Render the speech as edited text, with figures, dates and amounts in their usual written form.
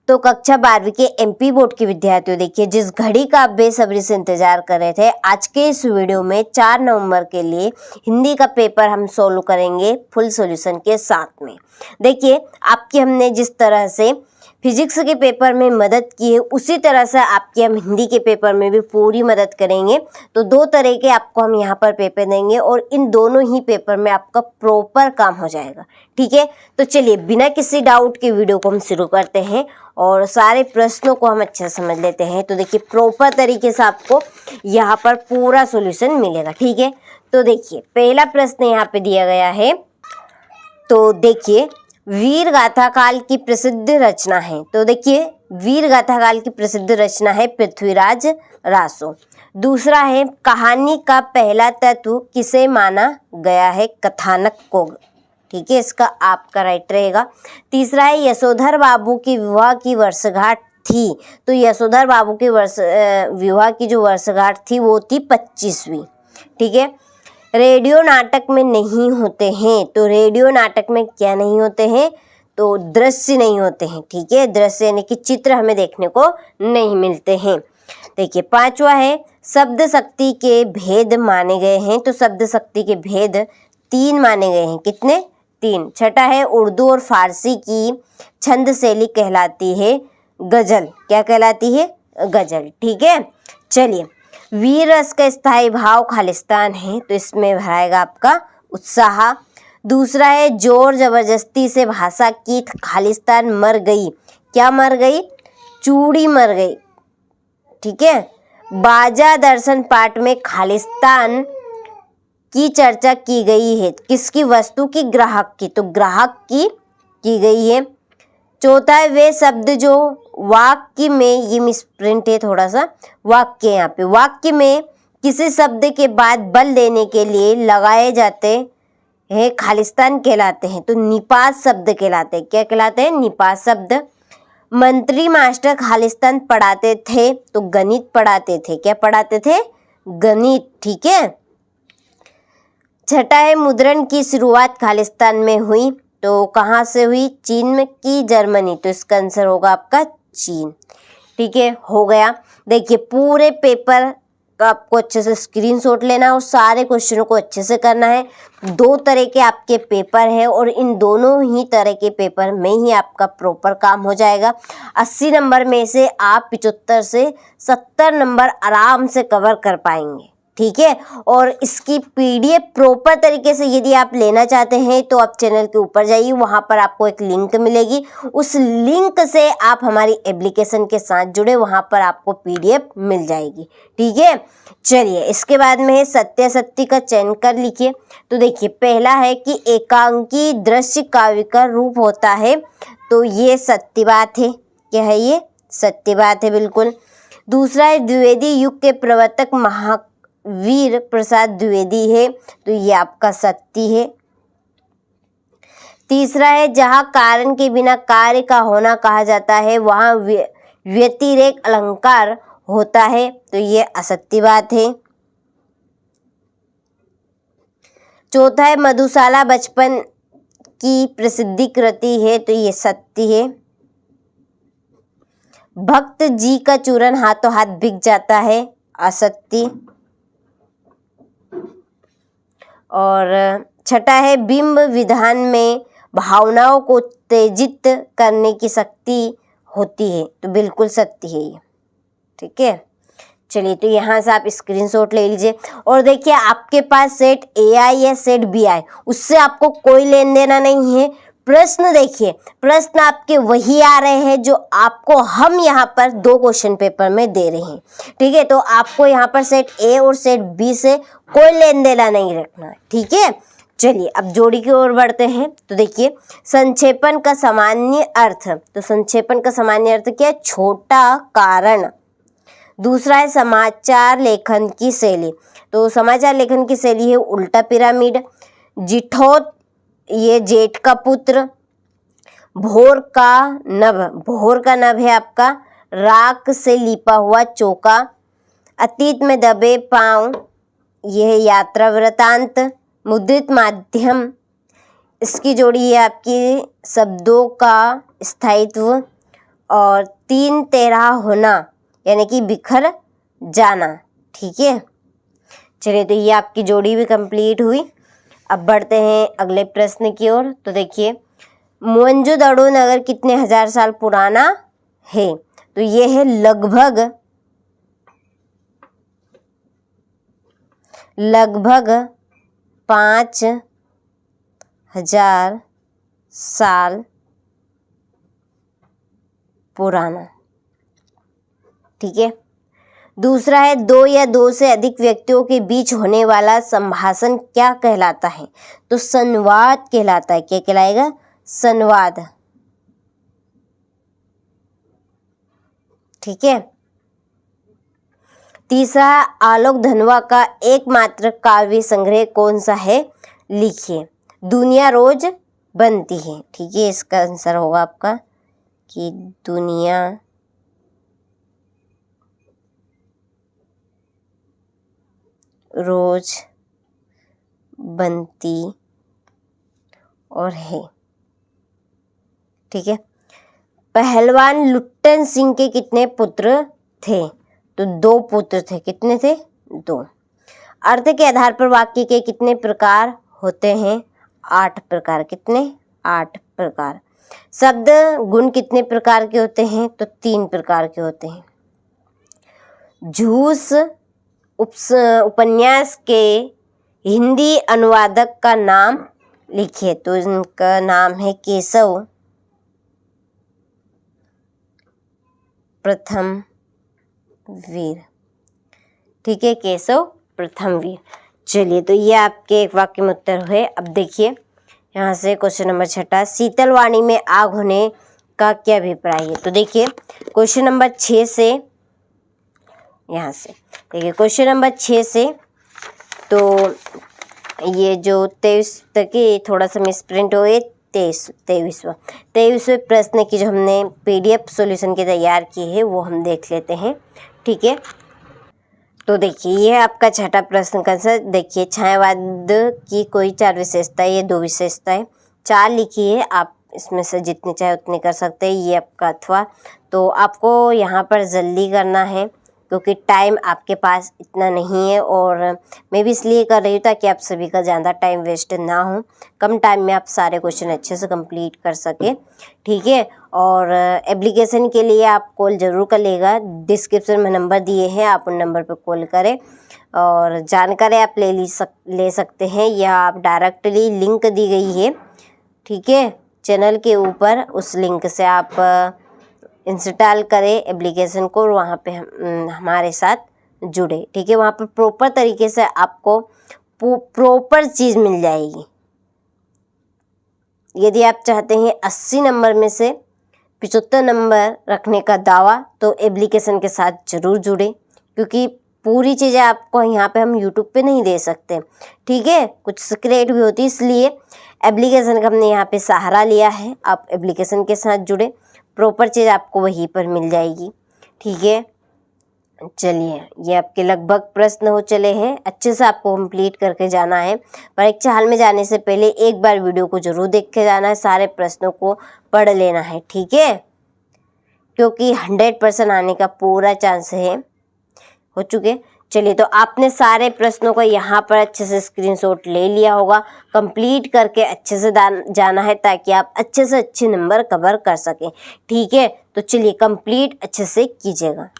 तो कक्षा 12वीं के एमपी बोर्ड के विद्यार्थियों, देखिए जिस घड़ी का आप बेसब्री से इंतजार कर रहे थे, आज के इस वीडियो में 4 नवंबर के लिए हिंदी का पेपर हम सोल्व करेंगे फुल सॉल्यूशन के साथ में। देखिए आपकी हमने जिस तरह से फिजिक्स के पेपर में मदद की है, उसी तरह से आपके हम हिंदी के पेपर में भी पूरी मदद करेंगे। तो 2 तरह के आपको हम यहाँ पर पेपर देंगे और इन दोनों ही पेपर में आपका प्रॉपर काम हो जाएगा। ठीक है, तो चलिए बिना किसी डाउट के वीडियो को हम शुरू करते हैं और सारे प्रश्नों को हम अच्छे से समझ लेते हैं। तो देखिए प्रॉपर तरीके से आपको यहाँ पर पूरा सॉल्यूशन मिलेगा। ठीक है, तो देखिए पहला प्रश्न यहाँ पे दिया गया है। तो देखिए वीर गाथा काल की प्रसिद्ध रचना है। तो देखिए वीर गाथा काल की प्रसिद्ध रचना है पृथ्वीराज रासो। दूसरा है कहानी का पहला तत्व किसे माना गया है? कथानक को। ठीक है, इसका आपका राइट रहेगा। तीसरा है यशोधर बाबू की विवाह की वर्षगांठ थी। तो यशोधर बाबू की विवाह की जो वर्षगांठ थी वो थी 25वीं। ठीक है, रेडियो नाटक में नहीं होते हैं। तो रेडियो नाटक में क्या नहीं होते हैं? तो दृश्य नहीं होते हैं। ठीक है, दृश्य यानी कि चित्र हमें देखने को नहीं मिलते हैं। देखिए 5वां है शब्द शक्ति के भेद माने गए हैं। तो शब्द शक्ति के भेद 3 माने गए हैं। कितने? 3। छठा है उर्दू और फारसी की छंद शैली कहलाती है गजल। क्या कहलाती है? गजल। ठीक है, चलिए वीर रस का स्थायी भाव खालिस्तान है। तो इसमें भराएगा आपका उत्साह। दूसरा है जोर जबरदस्ती से भाषा की खालिस्तान मर गई। क्या मर गई? चूड़ी मर गई। ठीक है, बाजा दर्शन पाठ में खालिस्तान की चर्चा की गई है। किसकी? वस्तु की, ग्राहक की। तो ग्राहक की गई है। चौथा है वे शब्द जो वाक्य में, ये मिसप्रिंट है थोड़ा सा, वाक्य यहाँ पे, वाक्य में किसी शब्द के बाद बल देने के लिए लगाए जाते हैं खालिस्तान कहलाते हैं। तो निपात शब्द कहलाते हैं। क्या कहलाते हैं? निपात शब्द। मंत्री मास्टर खालिस्तान पढ़ाते थे। तो गणित पढ़ाते थे। क्या पढ़ाते थे? गणित। ठीक है, छठा है मुद्रण की शुरुआत खालिस्तान में हुई। तो कहाँ से हुई? चीन में की जर्मनी? तो इसका आंसर होगा आपका चीन। ठीक है, हो गया। देखिए पूरे पेपर का आपको अच्छे से स्क्रीनशॉट लेना है और सारे क्वेश्चनों को अच्छे से करना है। 2 तरह के आपके पेपर है और इन दोनों ही तरह के पेपर में ही आपका प्रॉपर काम हो जाएगा। 80 नंबर में से आप 75 से 70 नंबर आराम से कवर कर पाएंगे। ठीक है, और इसकी पीडीएफ प्रॉपर तरीके से यदि आप लेना चाहते हैं तो आप चैनल के ऊपर जाइए, वहां पर आपको एक लिंक मिलेगी। उस लिंक से आप हमारी एप्लीकेशन के साथ जुड़े, वहां पर आपको पीडीएफ मिल जाएगी। ठीक है, चलिए इसके बाद में है सत्यासत्य का चयन कर लिखिए। तो देखिए पहला है कि एकांकी दृश्य काव्य का रूप होता है। तो ये सत्य बात है। क्या है? ये सत्य बात है, बिल्कुल। दूसरा है द्विवेदी युग के प्रवर्तक महावीर प्रसाद द्विवेदी है। तो ये आपका सत्य है। तीसरा है जहाँ कारण के बिना कार्य का होना कहा जाता है, वहाँ व्यतिरेक अलंकार होता है। तो ये असत्य बात है। चौथा है मधुशाला बचपन की प्रसिद्धि कृति है। तो ये सत्य है। भक्त जी का चूरन हाथों हाथ बिक जाता है। असत्य। और छठा है बिंब विधान में भावनाओं को उत्तेजित करने की शक्ति होती है। तो बिल्कुल सत्य है ये। ठीक है, चलिए तो यहाँ से आप स्क्रीनशॉट ले लीजिए। और देखिए आपके पास सेट AI या सेट BI, उससे आपको कोई लेन देना नहीं है। प्रश्न देखिए, प्रश्न आपके वही आ रहे हैं जो आपको हम यहाँ पर 2 क्वेश्चन पेपर में दे रहे हैं। ठीक है, तो आपको यहाँ पर सेट A और सेट B से कोई लेन देना नहीं रखना है। ठीक है, चलिए अब जोड़ी की ओर बढ़ते हैं। तो देखिए संक्षेपण का सामान्य अर्थ। तो संक्षेपण का सामान्य अर्थ क्या है? छोटा कारण। दूसरा है समाचार लेखन की शैली। तो समाचार लेखन की शैली है उल्टा पिरामिड। जिठौत, ये जेठ का पुत्र। भोर का नभ, भोर का नभ है आपका राख से लिपा हुआ चौका। अतीत में दबे पांव, यह यात्रा वृतांत। मुद्रित माध्यम, इसकी जोड़ी है आपकी शब्दों का स्थायित्व। और 3 तेरह होना यानी कि बिखर जाना। ठीक है, चलिए तो ये आपकी जोड़ी भी कंप्लीट हुई। अब बढ़ते हैं अगले प्रश्न की ओर। तो देखिए, मोहनजोदड़ो नगर कितने हजार साल पुराना है? तो ये है लगभग 5000 साल पुराना। ठीक है, दूसरा है, दो या दो से अधिक व्यक्तियों के बीच होने वाला संभाषण क्या कहलाता है? तो संवाद कहलाता है। क्या कहलाएगा? संवाद। ठीक है, तीसरा, आलोक धनवा का एकमात्र काव्य संग्रह कौन सा है? लिखिए। दुनिया रोज बनती है। ठीक है, इसका आंसर होगा आपका कि दुनिया रोज बनती और है। ठीक है, पहलवान लुट्टन सिंह के कितने पुत्र थे? तो 2 पुत्र थे। कितने थे? 2। अर्थ के आधार पर वाक्य के कितने प्रकार होते हैं? 8 प्रकार। कितने? 8 प्रकार। शब्द गुण कितने प्रकार के होते हैं? तो 3 प्रकार के होते हैं। झूस उपन्यास के हिंदी अनुवादक का नाम लिखिए। तो इनका नाम है केशव प्रथम वीर। ठीक है, केशव प्रथम वीर। चलिए तो ये आपके एक वाक्य में उत्तर हुए। अब देखिए यहाँ से क्वेश्चन नंबर 6, शीतल वाणी में आग होने का क्या अभिप्राय है? तो देखिए क्वेश्चन नंबर 6 से, यहाँ से देखिए क्वेश्चन नंबर 6 से, तो ये जो 23 तक की थोड़ा सा मिसप्रिंट हो गए, 23वें प्रश्न की जो हमने PDF सॉल्यूशन की तैयार की है वो हम देख लेते हैं। ठीक है, तो देखिए ये आपका 6ठा प्रश्न का आंसर। देखिए, छायावाद की कोई 4 विशेषताएं, ये 2 विशेषताएं 4 लिखी है। आप इसमें से जितने चाहे उतने कर सकते हैं। ये आपका अथवा, तो आपको यहाँ पर जल्दी करना है क्योंकि टाइम आपके पास इतना नहीं है, और मैं भी इसलिए कर रही हूँ ताकि आप सभी का ज़्यादा टाइम वेस्ट ना हो, कम टाइम में आप सारे क्वेश्चन अच्छे से कंप्लीट कर सके। ठीक है, और एप्लीकेशन के लिए आप कॉल ज़रूर कर लेगा। डिस्क्रिप्शन में नंबर दिए हैं, आप उन नंबर पर कॉल करें और जानकारी आप ले सकते हैं, या आप डायरेक्टली लिंक दी गई है। ठीक है, चैनल के ऊपर उस लिंक से आप इंस्टॉल करें एप्लीकेशन को और वहाँ पे हमारे साथ जुड़े। ठीक है, वहाँ पर प्रॉपर तरीके से आपको प्रॉपर चीज़ मिल जाएगी। यदि आप चाहते हैं 80 नंबर में से 75 नंबर रखने का दावा, तो एप्लीकेशन के साथ ज़रूर जुड़े, क्योंकि पूरी चीज़ें आपको यहाँ पे हम यूट्यूब पे नहीं दे सकते। ठीक है, कुछ सीक्रेट भी होती है, इसलिए एप्लीकेशन का हमने यहाँ पे सहारा लिया है। आप एप्लीकेशन के साथ जुड़े, प्रॉपर चीज़ आपको वहीं पर मिल जाएगी। ठीक है, चलिए ये आपके लगभग प्रश्न हो चले हैं। अच्छे से आपको कंप्लीट करके जाना है। परीक्षा हॉल में जाने से पहले एक बार वीडियो को जरूर देख के जाना है, सारे प्रश्नों को पढ़ लेना है। ठीक है, क्योंकि 100% आने का पूरा चांस है। हो चुके। चलिए, तो आपने सारे प्रश्नों को यहाँ पर अच्छे से स्क्रीनशॉट ले लिया होगा। कंप्लीट करके अच्छे से जाना है ताकि आप अच्छे से अच्छे नंबर कवर कर सकें। ठीक है, तो चलिए कंप्लीट अच्छे से कीजिएगा।